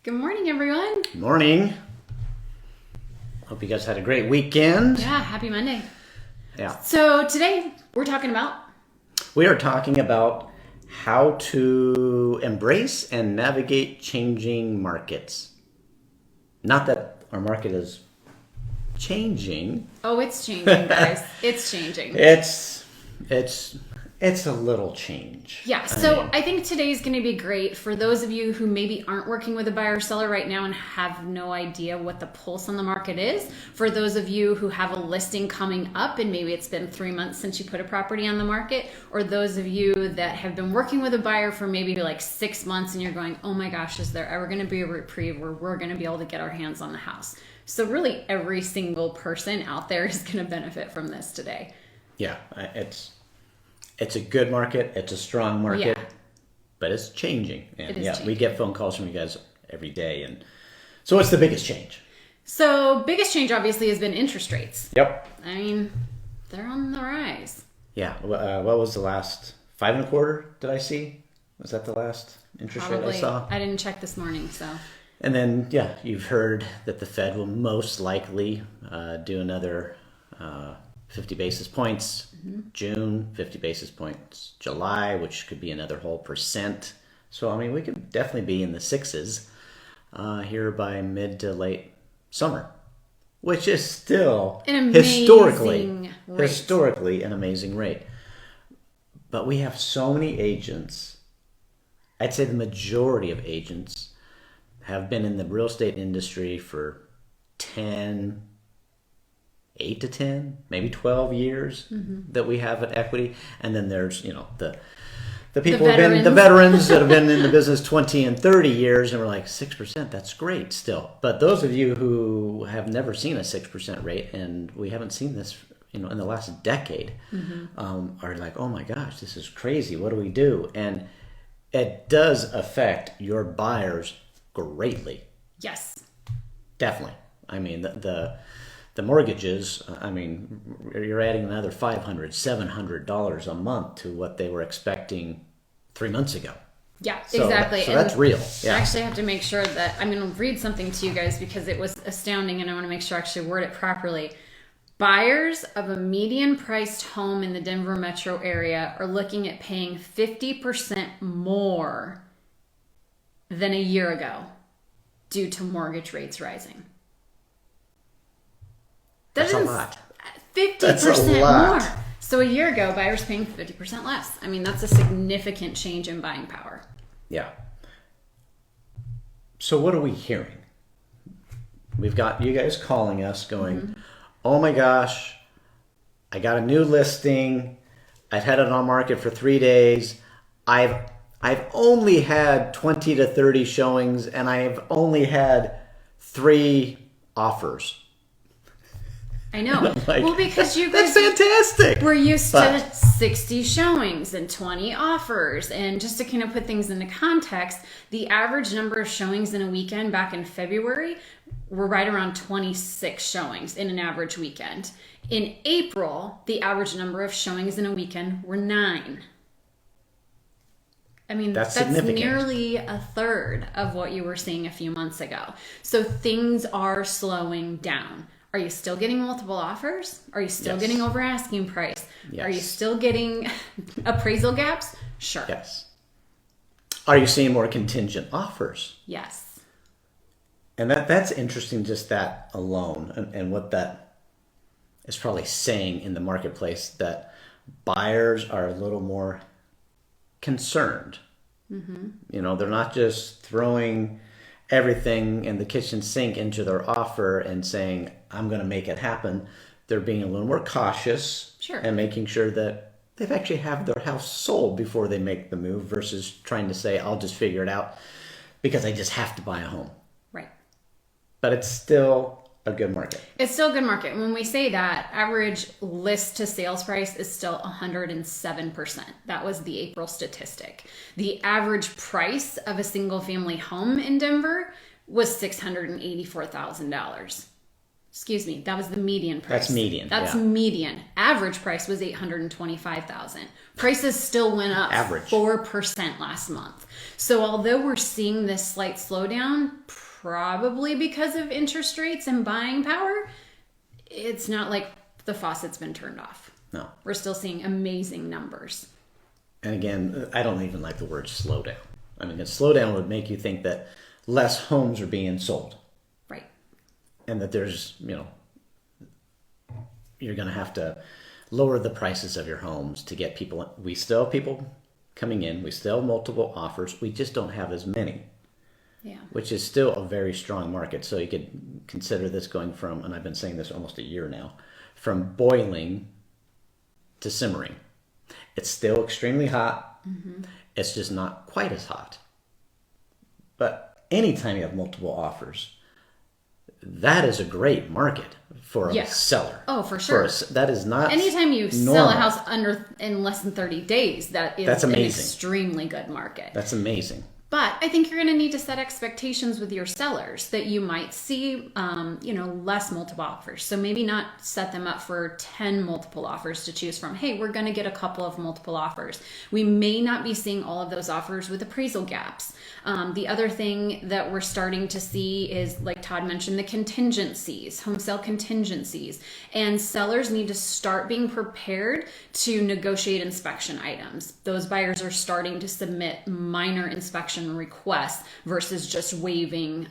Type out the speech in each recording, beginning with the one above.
Good morning, everyone. Morning. Hope you guys had a great weekend. Yeah, happy Monday. Yeah. So today we are talking about how to embrace and navigate changing markets. Not that our market is changing. Oh, it's changing, guys. It's changing. It's a little change. Yeah, so I think today's going to be great for those of you who maybe aren't working with a buyer or seller right now and have no idea what the pulse on the market is. For those of you who have a listing coming up and maybe it's been 3 months since you put a property on the market, or those of you that have been working with a buyer for maybe like 6 months and you're going, oh my gosh, is there ever going to be a reprieve where we're going to be able to get our hands on the house? So really every single person out there is going to benefit from this today. Yeah, it's a good market. It's a strong market, Yeah. but it's changing. And It is we changing. get phone calls from you guys every day. And so what's the biggest change? So biggest change obviously has been interest rates. Yep. I mean, they're on the rise. Yeah. What was the last 5.25? Did I see? Was that the last interest rate I saw? I didn't check this morning, so. And then, yeah, you've heard that the Fed will most likely do another 50 basis points June, 50 basis points July, which could be another whole percent. So, I mean, we could definitely be in the sixes here by mid to late summer, which is still An historically an amazing rate. But we have so many agents. I'd say the majority of agents have been in the real estate industry for 8 to 10, maybe 12 years that we have at Equity. And then there's, the people the veterans that have been in the business 20 and 30 years, and we're like, 6%, that's great still. But those of you who have never seen a 6% rate, and we haven't seen this, in the last decade, are like, oh my gosh, this is crazy. What do we do? And it does affect your buyers greatly. Yes. Definitely. I mean, the mortgages, you're adding another $500, $700 a month to what they were expecting 3 months ago. Yeah, So exactly. So that's real. Yeah. I actually have to make sure that I'm going to read something to you guys because it was astounding and I want to make sure I actually word it properly. Buyers of a median priced home in the Denver metro area are looking at paying 50% more than a year ago due to mortgage rates rising. That's a lot. 50% more. So a year ago, buyers paying 50% less. I mean, that's a significant change in buying power. Yeah. So what are we hearing? We've got you guys calling us going, oh my gosh, I got a new listing. I've had it on market for 3 days. I've only had 20 to 30 showings and I've only had 3 offers. I know. Well, because you guys that's fantastic. We're used to 60 showings and 20 offers. And just to kind of put things into context, the average number of showings in a weekend back in February were right around 26 showings in an average weekend. In April, the average number of showings in a weekend were 9. I mean, that's nearly a third of what you were seeing a few months ago. So things are slowing down. Are you still getting multiple offers? Are you still getting over asking price? Yes. Are you still getting appraisal gaps? Sure. Yes. Are you seeing more contingent offers? Yes. And that's interesting, just that alone, and what that is probably saying in the marketplace, that buyers are a little more concerned. They're not just throwing everything in the kitchen sink into their offer and saying, I'm going to make it happen. They're being a little more cautious. Sure. And making sure that they've actually have their house sold before they make the move versus trying to say, I'll just figure it out because I just have to buy a home. Right. But it's still a good market. It's still a good market. When we say that, average list to sales price is still 107%. That was the April statistic. The average price of a single family home in Denver was $684,000. Excuse me, that was the median price. That's median. That's median. Average price was $825,000. Prices still went up 4% last month. So although we're seeing this slight slowdown, probably because of interest rates and buying power, it's not like the faucet's been turned off. No. We're still seeing amazing numbers. And again, I don't even like the word slowdown. I mean, a slowdown would make you think that less homes are being sold. Right. And that there's, you're going to have to lower the prices of your homes to get people. We still have people coming in. We still have multiple offers. We just don't have as many. Yeah. Which is still a very strong market. So you could consider this going from, and I've been saying this almost a year now, from boiling to simmering. It's still extremely hot. Mm-hmm. It's just not quite as hot. But anytime you have multiple offers, that is a great market for a seller. Oh, for sure. That is not anytime you normal. Sell a house in less than 30 days, that's amazing. An extremely good market. That's amazing. But I think you're going to need to set expectations with your sellers that you might see, less multiple offers. So maybe not set them up for 10 multiple offers to choose from. Hey, we're going to get a couple of multiple offers. We may not be seeing all of those offers with appraisal gaps. The other thing that we're starting to see is, like Todd mentioned, the contingencies, home sale contingencies. And sellers need to start being prepared to negotiate inspection items. Those buyers are starting to submit minor inspection requests versus just waiving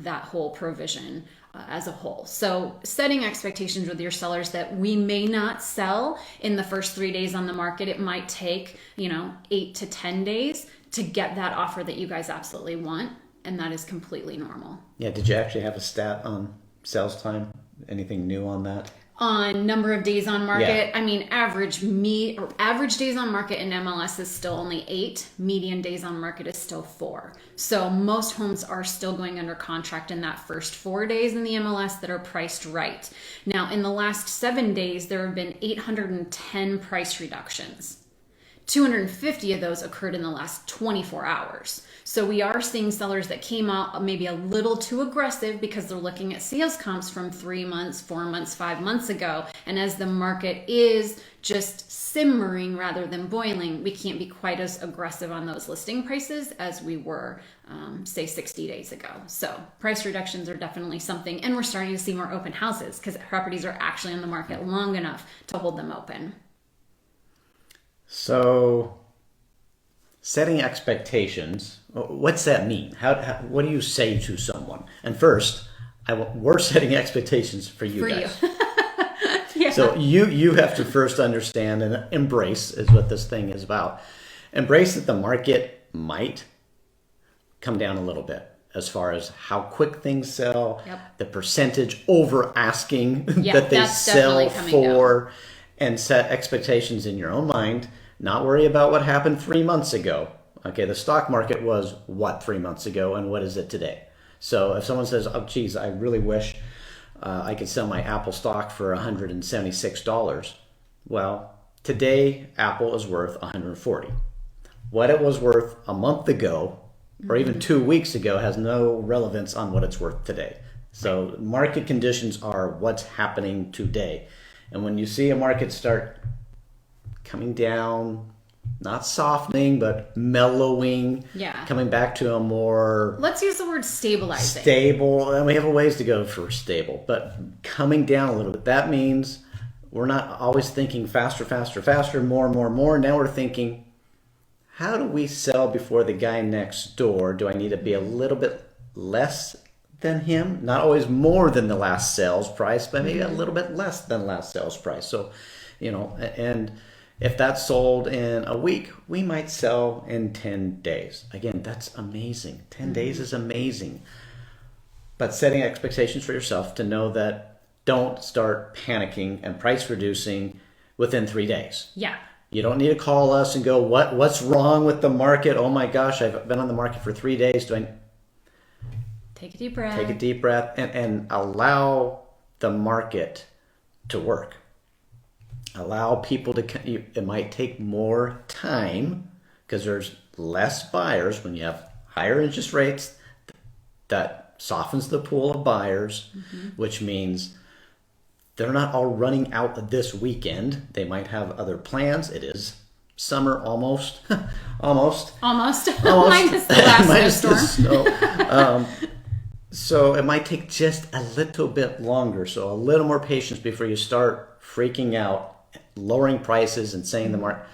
that whole provision as a whole. So setting expectations with your sellers that we may not sell in the first 3 days on the market. It might take 8 to 10 days to get that offer that you guys absolutely want, and that is completely normal. Yeah, did you actually have a stat on sales time? Anything new on that? On number of days on market, I mean, average days on market in MLS is still only 8. Median days on market is still 4. So most homes are still going under contract in that first 4 days in the MLS that are priced right. Now, in the last 7 days, there have been 810 price reductions. 250 of those occurred in the last 24 hours. So we are seeing sellers that came out maybe a little too aggressive because they're looking at sales comps from 3 months, 4 months, 5 months ago. And as the market is just simmering rather than boiling, we can't be quite as aggressive on those listing prices as we were, say, 60 days ago. So price reductions are definitely something. And we're starting to see more open houses because properties are actually on the market long enough to hold them open. So, setting expectations, what's that mean? What do you say to someone? And first, we're setting expectations for you guys. Yeah. So you have to first understand and embrace is what this thing is about. Embrace that the market might come down a little bit as far as how quick things sell, the percentage over asking that they sell for. Down. And set expectations in your own mind. Not worry about what happened 3 months ago. Okay, the stock market was what 3 months ago, and what is it today? So if someone says, "Oh, geez, I really wish I could sell my Apple stock for $176," well, today Apple is worth $140. What it was worth a month ago, or even 2 weeks ago, has no relevance on what it's worth today. So market conditions are what's happening today. And when you see a market start coming down, not softening, but mellowing, coming back to a more... Let's use the word stabilizing. Stable, and we have a ways to go for stable, but coming down a little bit. That means we're not always thinking faster, more. Now we're thinking, how do we sell before the guy next door? Do I need to be a little bit less than him? Not always more than the last sales price, but maybe a little bit less than last sales price. So, and if that's sold in a week, we might sell in 10 days. Again, that's amazing. 10 days is amazing. But setting expectations for yourself to know that don't start panicking and price reducing within 3 days. Yeah. You don't need to call us and go, what's wrong with the market? Oh my gosh, I've been on the market for 3 days. Take a deep breath. Take a deep breath and allow the market to work. Allow people to... It might take more time because there's less buyers when you have higher interest rates. That softens the pool of buyers, which means they're not all running out this weekend. They might have other plans. It is summer almost. Almost. Minus the last Minus the snowstorm. snow. So it might take just a little bit longer. So a little more patience before you start freaking out, lowering prices and saying the market.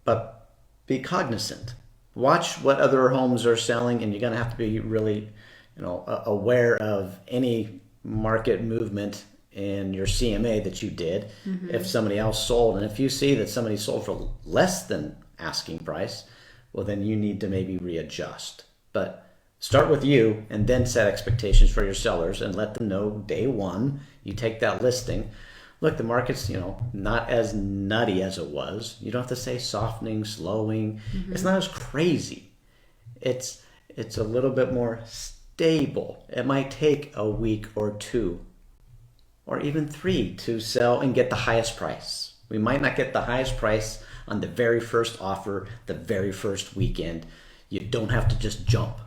But be cognizant. Watch what other homes are selling, and you're going to have to be really, aware of any market movement in your CMA that you did. If somebody else sold, and if you see that somebody sold for less than asking price, well, then you need to maybe readjust. But start with you, and then set expectations for your sellers, and let them know day one you take that listing. Look, the market's, not as nutty as it was. You don't have to say softening, slowing. It's not as crazy. It's a little bit more stable. It might take a week or two or even 3 to sell and get the highest price. We might not get the highest price on the very first offer, the very first weekend. You don't have to just jump.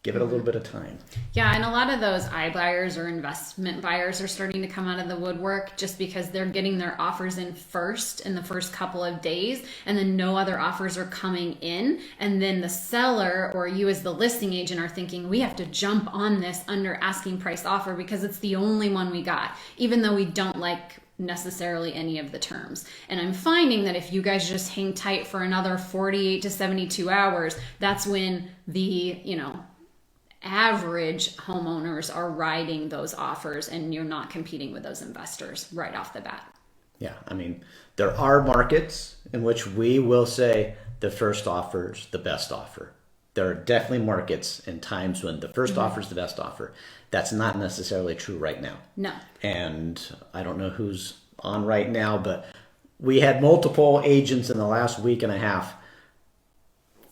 Give it a little bit of time. Yeah, and a lot of those iBuyers or investment buyers are starting to come out of the woodwork just because they're getting their offers in first in the first couple of days, and then no other offers are coming in. And then the seller or you as the listing agent are thinking, we have to jump on this under asking price offer because it's the only one we got, even though we don't like necessarily any of the terms. And I'm finding that if you guys just hang tight for another 48 to 72 hours, that's when the, average homeowners are riding those offers, and you're not competing with those investors right off the bat. Yeah, there are markets in which we will say the first offer's the best offer. There are definitely markets and times when the first offer is the best offer. That's not necessarily true right now. No. And I don't know who's on right now, but we had multiple agents in the last week and a half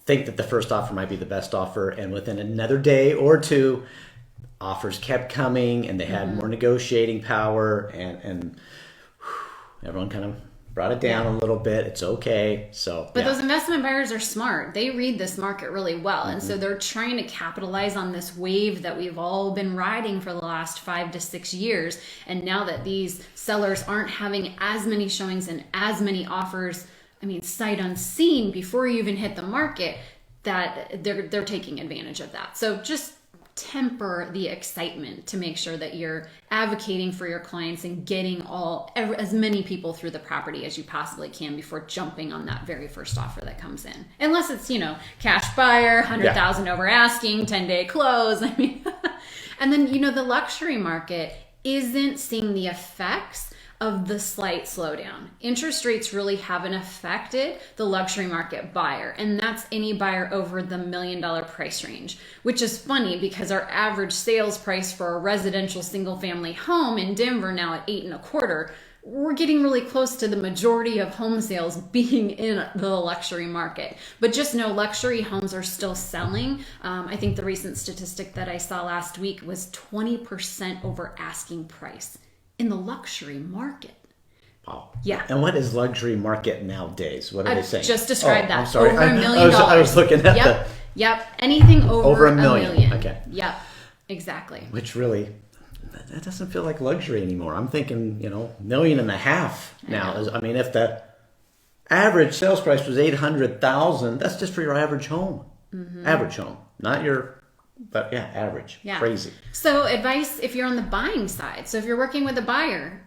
think that the first offer might be the best offer, and within another day or two, offers kept coming, and they had more negotiating power, and everyone kind of brought it down a little bit. It's okay. But those investment buyers are smart. They read this market really well, and so they're trying to capitalize on this wave that we've all been riding for the last 5 to 6 years. And now that these sellers aren't having as many showings and as many offers, sight unseen before you even hit the market, that they're taking advantage of that. So just temper the excitement to make sure that you're advocating for your clients and getting as many people through the property as you possibly can before jumping on that very first offer that comes in. Unless it's, cash buyer, 100,000 over asking, 10-day close. And then, the luxury market isn't seeing the effects of the slight slowdown. Interest rates really haven't affected the luxury market buyer, and that's any buyer over the $1 million price range, which is funny because our average sales price for a residential single family home in Denver now at 8.25. We're getting really close to the majority of home sales being in the luxury market. But just know luxury homes are still selling. I think the recent statistic that I saw last week was 20% over asking price in the luxury market. Wow. Yeah. And what is luxury market nowadays? What are they saying? Just described that. I'm sorry. Over $1 million. I was looking at Yep. Anything over $1 million. Okay. Yep. Exactly. Which really, that doesn't feel like luxury anymore. I'm thinking, $1.5 million now. If the average sales price was $800,000, that's just for your average home. Average home, not your. But average. Yeah. Crazy. So advice if you're on the buying side. So if you're working with a buyer,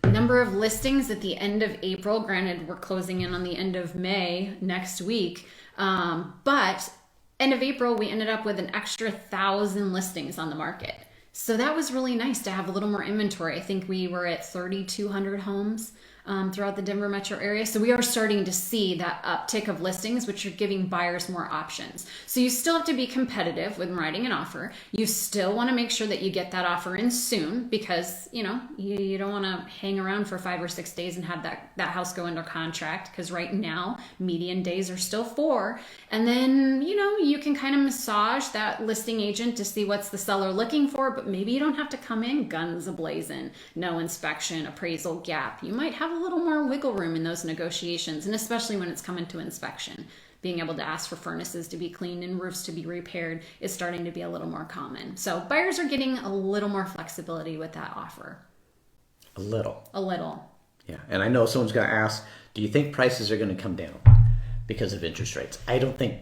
number of listings at the end of April, granted we're closing in on the end of May next week. But end of April, we ended up with an extra 1,000 listings on the market. So that was really nice to have a little more inventory. I think we were at 3,200 homes throughout the Denver metro area. So we are starting to see that uptick of listings, which are giving buyers more options. So you still have to be competitive when writing an offer. You still want to make sure that you get that offer in soon because, you don't want to hang around for 5 or 6 days and have that house go under contract, because right now median days are still 4. And then, you can kind of massage that listing agent to see what's the seller looking for, but maybe you don't have to come in guns a-blazing, no inspection, appraisal gap. You might have a little more wiggle room in those negotiations, and especially when it's coming to inspection. being able to ask for furnaces to be cleaned and roofs to be repaired is starting to be a little more common. So buyers are getting a little more flexibility with that offer. A little. Yeah, and I know someone's going to ask, do you think prices are going to come down because of interest rates? I don't think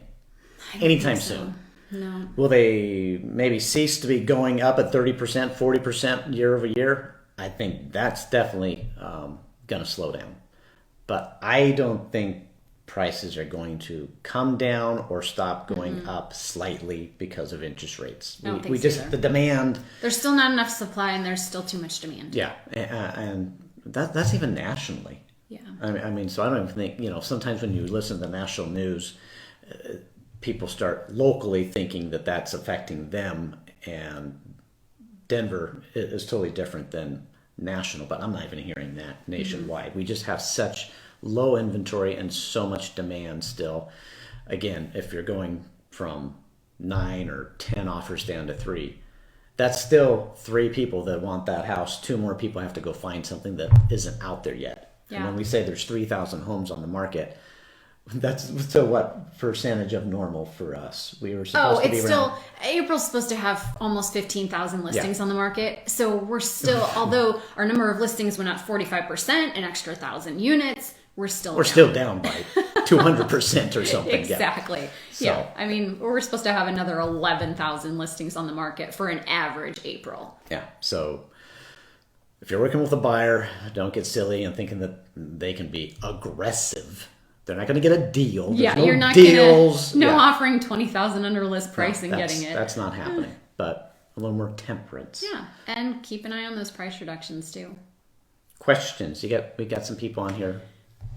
anytime soon. No. Will they maybe cease to be going up at 30%, 40% year over year? I think that's definitely going to slow down. But I don't think prices are going to come down or stop going up slightly because of interest rates. I don't think so either. The demand. There's still not enough supply and there's still too much demand. Yeah, and that's even nationally. Yeah. I mean, so I don't even think, sometimes when you listen to the national news, people start locally thinking that that's affecting them, and Denver is totally different than national, but I'm not even hearing that nationwide. We just have such low inventory and so much demand still. Again, if you're going from 9 or 10 offers down to 3, that's still 3 people that want that house. 2 more people have to go find something that isn't out there yet. Yeah. And when we say there's 3,000 homes on the market, that's still what percentage of normal for us? We were supposed to be around. April's supposed to have almost 15,000 listings on the market. So we're still, although our number of listings went up 45%, an extra 1,000 units, we're still down by 200% or something. Exactly. Yeah. Yeah. I mean, we're supposed to have another 11,000 listings on the market for an average April. Yeah. So if you're working with a buyer, don't get silly and thinking that they can be aggressive. They're not going to get a deal. There's no you're not deals. Offering 20,000 under list price and getting it. That's not happening. But a little more temperance. Yeah, and keep an eye on those price reductions too. Questions? We got some people on here.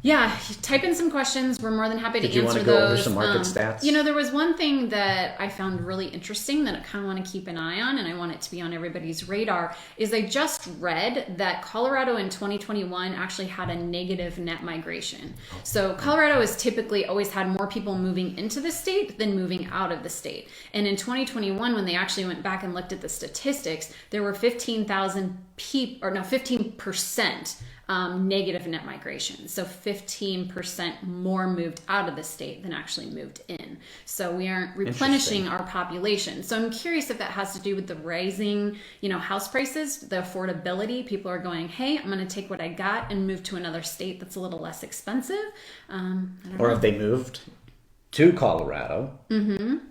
Yeah, type in some questions. We're more than happy to answer those. Did you want to go over some market stats? There was one thing that I found really interesting that I kind of want to keep an eye on, and I want it to be on everybody's radar, is I just read that Colorado in 2021 actually had a negative net migration. So Colorado has typically always had more people moving into the state than moving out of the state. And in 2021, when they actually went back and looked at the statistics, there were 15% negative net migration. So 15% more moved out of the state than actually moved in. So we aren't replenishing our population. So I'm curious if that has to do with the rising, house prices, the affordability. People are going, hey, I'm going to take what I got and move to another state that's a little less expensive. Or if they moved to Colorado,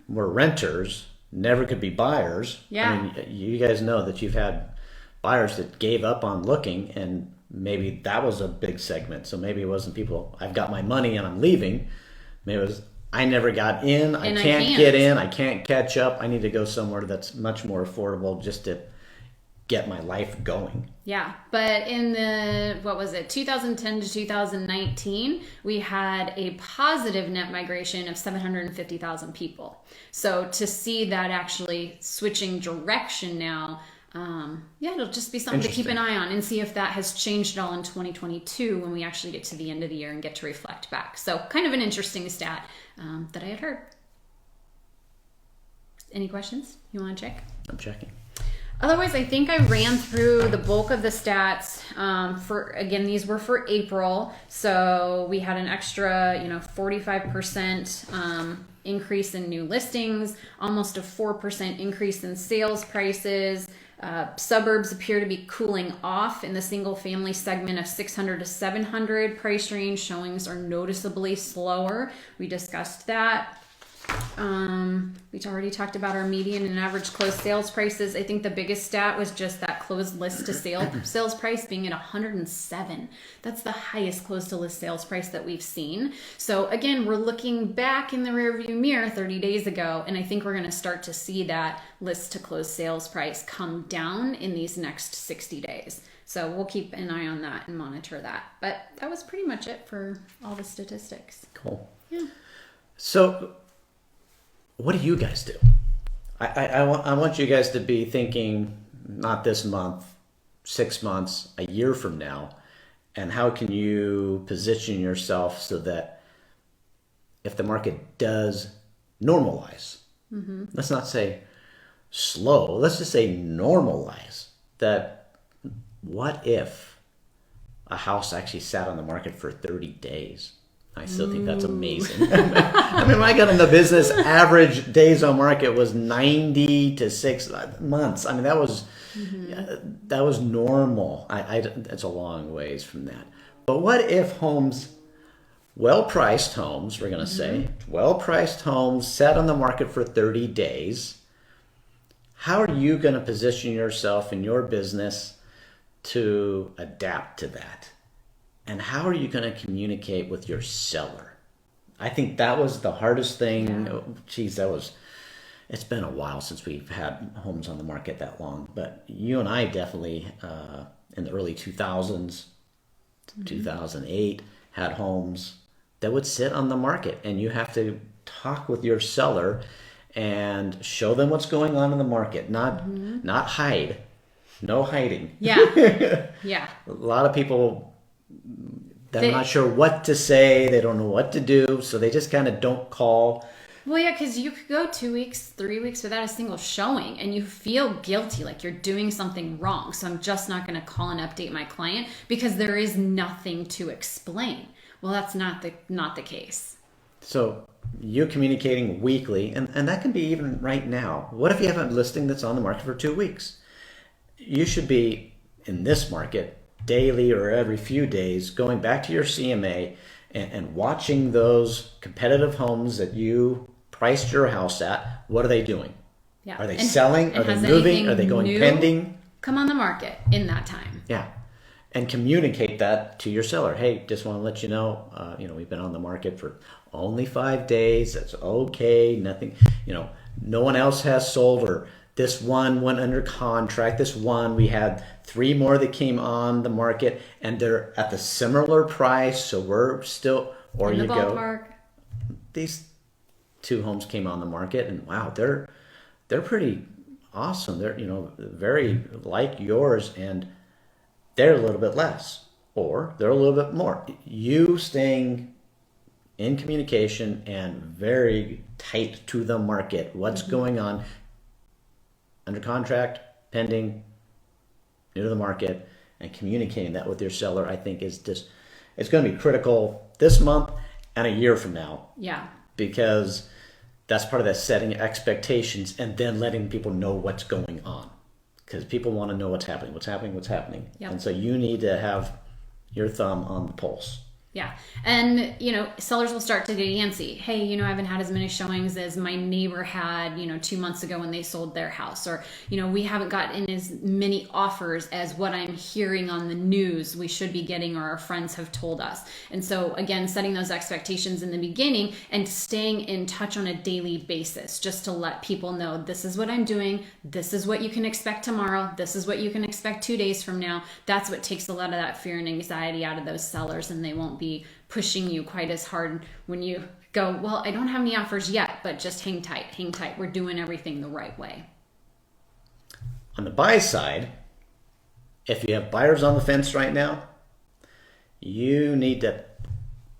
were renters, never could be buyers. Yeah. I mean, you guys know that you've had buyers that gave up on looking, and maybe that was a big segment. So maybe it wasn't people, I've got my money and I'm leaving. Maybe it was, I never got in, I can't get in, I can't catch up. I need to go somewhere that's much more affordable just to get my life going. Yeah, but in the, 2010 to 2019, we had a positive net migration of 750,000 people. So to see that actually switching direction now, it'll just be something to keep an eye on and see if that has changed at all in 2022 when we actually get to the end of the year and get to reflect back. So kind of an interesting stat that I had heard. Any questions you want to check? I'm checking. Otherwise, I think I ran through the bulk of the stats. These were for April. So we had an extra, 45% increase in new listings, almost a 4% increase in sales prices. Suburbs appear to be cooling off in the single family segment of 600 to 700 price range. Showings are noticeably slower. We discussed that. We already talked about our median and average closed sales prices. I think the biggest stat was just that closed list to sales price being at 107. That's the highest closed to list sales price that we've seen. So again, we're looking back in the rearview mirror 30 days ago, and I think we're going to start to see that list to closed sales price come down in these next 60 days. So we'll keep an eye on that and monitor that. But that was pretty much it for all the statistics. Cool. Yeah. So what do you guys do? I want you guys to be thinking not this month, 6 months, a year from now, and how can you position yourself so that if the market does normalize, let's not say slow, let's just say normalize, that what if a house actually sat on the market for 30 days? I still think that's amazing. I mean, when I got into business, average days on market was 90 to 6 months. I mean, that was normal. That's a long ways from that. But what if homes, well-priced homes, we're going to say, well-priced homes set on the market for 30 days, how are you going to position yourself in your business to adapt to that? And how are you going to communicate with your seller? I think that was the hardest thing. Yeah. Geez, it's been a while since we've had homes on the market that long. But you and I definitely, in the early 2000s, 2008, had homes that would sit on the market. And you have to talk with your seller and show them what's going on in the market. Not hide. No hiding. Yeah. Yeah. A lot of people... They're not sure what to say. They don't know what to do. So they just kind of don't call. Well, yeah, because you could go 2 weeks, 3 weeks without a single showing and you feel guilty, like you're doing something wrong. So I'm just not going to call and update my client because there is nothing to explain. Well, that's not the case. So you're communicating weekly, and that can be even right now. What if you have a listing that's on the market for 2 weeks? You should be, in this market, daily or every few days, going back to your CMA and watching those competitive homes that you priced your house at. What are they doing? Yeah. Are they selling? Are they moving? Are they going pending? Come on the market in that time. Yeah. And communicate that to your seller. Hey, just want to let you know, we've been on the market for only 5 days. That's okay. Nothing, no one else has sold, or this one went under contract. This one, we had 3 more that came on the market, and they're at the similar price. So we're still, or in the you ballpark. Go, these 2 homes came on the market, and wow, they're pretty awesome. They're very like yours, and they're a little bit less, or they're a little bit more. You staying in communication and very tight to the market. What's going on? Under contract, pending, new to the market, and communicating that with your seller, I think it's going to be critical this month and a year from now. Yeah. Because that's part of that setting expectations and then letting people know what's going on. Because people want to know what's happening. Yep. And so you need to have your thumb on the pulse. Yeah. And, sellers will start to get antsy. Hey, I haven't had as many showings as my neighbor had, 2 months ago when they sold their house. Or, we haven't gotten as many offers as what I'm hearing on the news we should be getting or our friends have told us. And so, again, setting those expectations in the beginning and staying in touch on a daily basis just to let people know this is what I'm doing. This is what you can expect tomorrow. This is what you can expect 2 days from now. That's what takes a lot of that fear and anxiety out of those sellers, and they won't be pushing you quite as hard when you go, well, I don't have any offers yet, but just hang tight. We're doing everything the right way. On the buy side, if you have buyers on the fence right now, you need to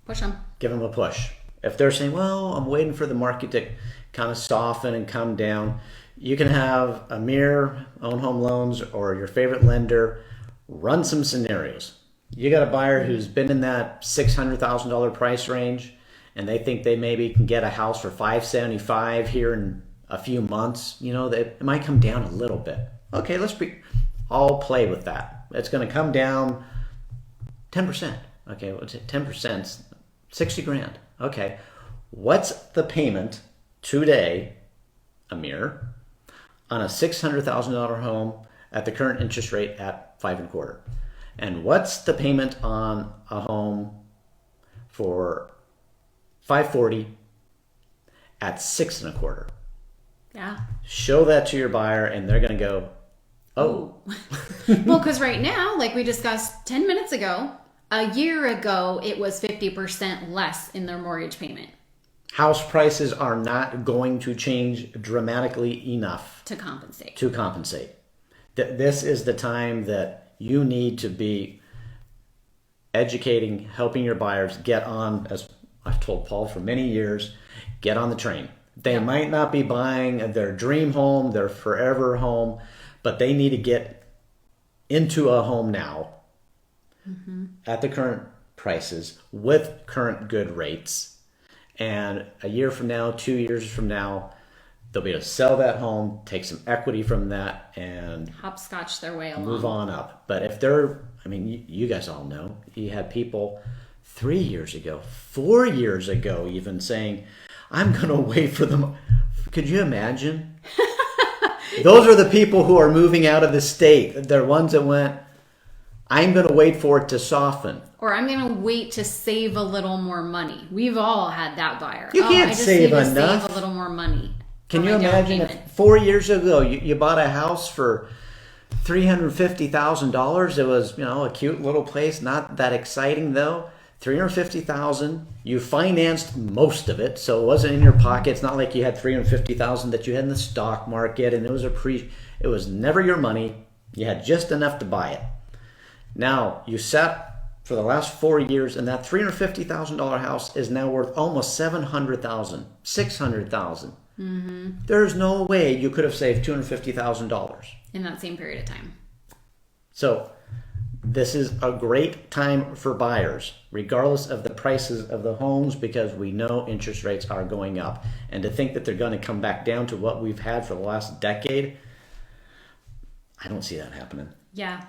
push them. Give them a push. If they're saying, well, I'm waiting for the market to kind of soften and come down, you can have Amir, Own Home Loans, or your favorite lender run some scenarios. You got a buyer who's been in that $600,000 price range, and they think they maybe can get a house for $575 here in a few months. It might come down a little bit. Okay, I'll play with that. It's going to come down 10%. Okay, what's it? 10%, 60 grand. Okay, what's the payment today, Amir, on a $600,000 home at the current interest rate at 5.25%? And what's the payment on a home for $540 at 6.25%? Yeah. Show that to your buyer, and they're going to go, oh. Well, because right now, like we discussed 10 minutes ago, a year ago, it was 50% less in their mortgage payment. House prices are not going to change dramatically enough to compensate. This is the time that you need to be educating, helping your buyers get on, as I've told Paul for many years, get on the train. They might not be buying their dream home, their forever home, but they need to get into a home now at the current prices with current good rates. And a year from now, 2 years from now, they'll be able to sell that home, take some equity from that, and hopscotch their way along. Move on up. But if they're, I mean, you guys all know, you had people 3 years ago, 4 years ago even saying, I'm going to wait for them. Could you imagine? Those are the people who are moving out of the state. They're ones that went, I'm going to wait for it to soften. Or I'm going to wait to save a little more money. We've all had that buyer. You can't save enough. Save a little more money. Can you imagine if 4 years ago you bought a house for $350,000? It was, a cute little place, not that exciting though. $350,000. You financed most of it, so it wasn't in your pocket. It's not like you had $350,000 that you had in the stock market, and it was never your money. You had just enough to buy it. Now you sat for the last 4 years, and that $350,000 house is now worth almost $700,000, $600,000. Mm-hmm. There's no way you could have saved $250,000 in that same period of time. So this is a great time for buyers, regardless of the prices of the homes, because we know interest rates are going up. And to think that they're going to come back down to what we've had for the last decade, I don't see that happening. Yeah.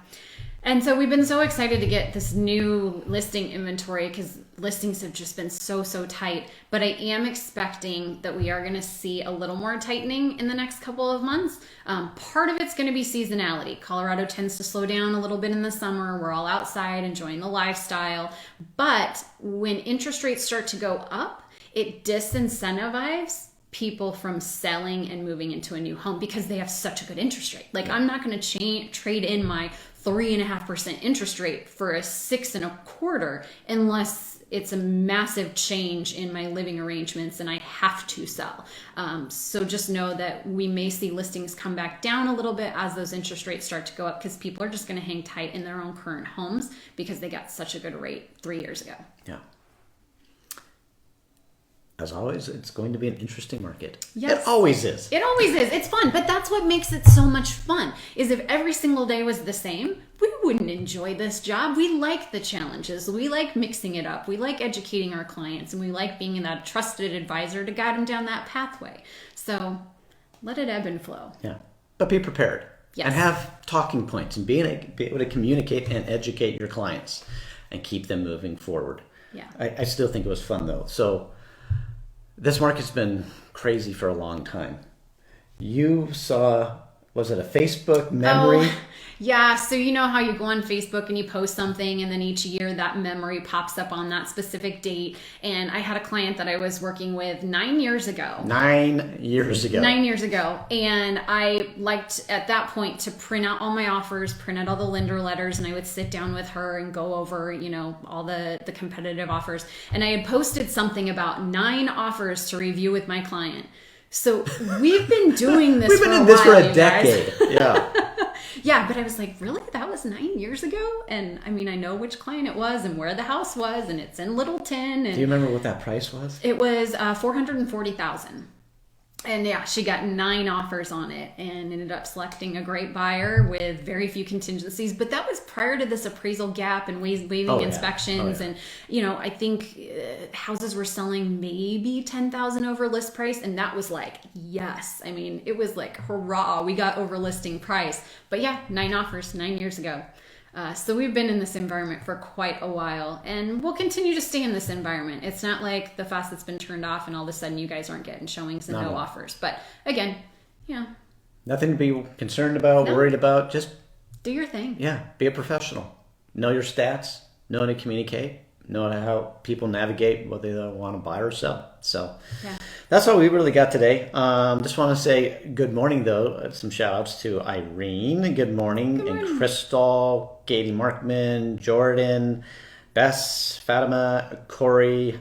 And so we've been so excited to get this new listing inventory because listings have just been so tight. But I am expecting that we are going to see a little more tightening in the next couple of months. Part of it's going to be seasonality. Colorado tends to slow down a little bit in the summer. We're all outside enjoying the lifestyle. But when interest rates start to go up, it disincentivizes people from selling and moving into a new home because they have such a good interest rate. Like, I'm not going to trade in my 3.5% interest rate for a 6.25% unless it's a massive change in my living arrangements and I have to sell. So just know that we may see listings come back down a little bit as those interest rates start to go up because people are just going to hang tight in their own current homes because they got such a good rate 3 years ago. Yeah. As always, it's going to be an interesting market. Yes. It always is. It always is. It's fun, but that's what makes it so much fun, is if every single day was the same, we wouldn't enjoy this job. We like the challenges. We like mixing it up. We like educating our clients, and we like being that trusted advisor to guide them down that pathway. So let it ebb and flow. Yeah, but be prepared. Yes. And have talking points and be able to communicate and educate your clients and keep them moving forward. Yeah. I still think it was fun, though. So this market's been crazy for a long time. You saw, was it a Facebook memory? Oh, yeah. So you know how you go on Facebook and you post something and then each year that memory pops up on that specific date. And I had a client that I was working with 9 years ago. 9 years ago. 9 years ago. And I liked at that point to print out all my offers, print out all the lender letters, and I would sit down with her and go over, all the competitive offers. And I had posted something about 9 offers to review with my client. So we've been doing this We've been in this for a decade. Yeah. Yeah, but I was like, really? That was 9 years ago? And I mean, I know which client it was and where the house was, and it's in Littleton. And do you remember what that price was? It was $440,000. And yeah, she got 9 offers on it and ended up selecting a great buyer with very few contingencies. But that was prior to this appraisal gap and waiving inspections. And, I think houses were selling maybe $10,000 over list price. And that was like, yes. I mean, it was like, hurrah, we got over listing price. But yeah, 9 offers 9 years ago. So we've been in this environment for quite a while, and we'll continue to stay in this environment. It's not like the faucet's been turned off and all of a sudden you guys aren't getting showings and no offers. But again, nothing to be concerned about, worried about. Just do your thing. Yeah, be a professional. Know your stats. Know how to communicate. Know how people navigate whether they want to buy or sell. So that's all we really got today. Just want to say good morning, though. Some shout outs to Irene. Good morning. And Crystal, Katie Markman, Jordan, Bess, Fatima, Corey,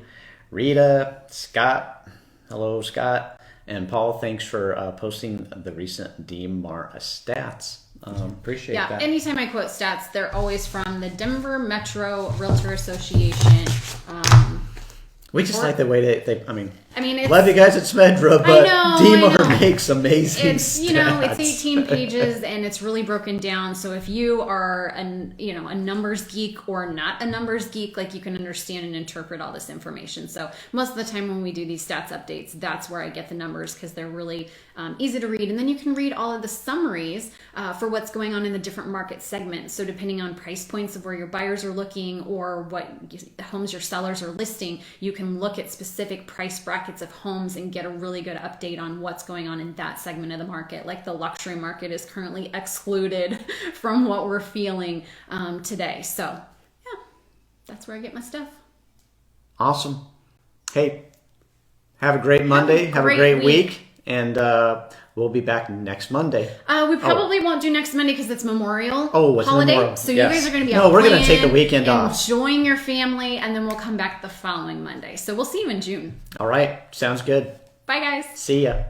Rita, Scott. Hello, Scott. And Paul, thanks for posting the recent DMAR stats. Appreciate that. Yeah, anytime I quote stats, they're always from the Denver Metro Realtor Association. We just like the way they I mean, it's, love you guys at Smedra, but I know. makes amazing It's stats. it's 18 pages and it's really broken down. So if you are a numbers geek or not a numbers geek, like you can understand and interpret all this information. So most of the time when we do these stats updates, that's where I get the numbers because they're really easy to read. And then you can read all of the summaries for what's going on in the different market segments. So depending on price points of where your buyers are looking or what homes your sellers are listing, you can look at specific price brackets of homes and get a really good update on what's going on in that segment of the market. Like the luxury market is currently excluded from what we're feeling today. So yeah, that's where I get my stuff. Awesome. Hey, have a great Monday. Have a great week. And we'll be back next Monday. We probably won't do next Monday because it's Memorial it's holiday. Memorial. So Yes. you guys are going to be No, we're going to take the weekend off. Enjoying your family, and then we'll come back the following Monday. So we'll see you in June. All right. Sounds good. Bye, guys. See ya.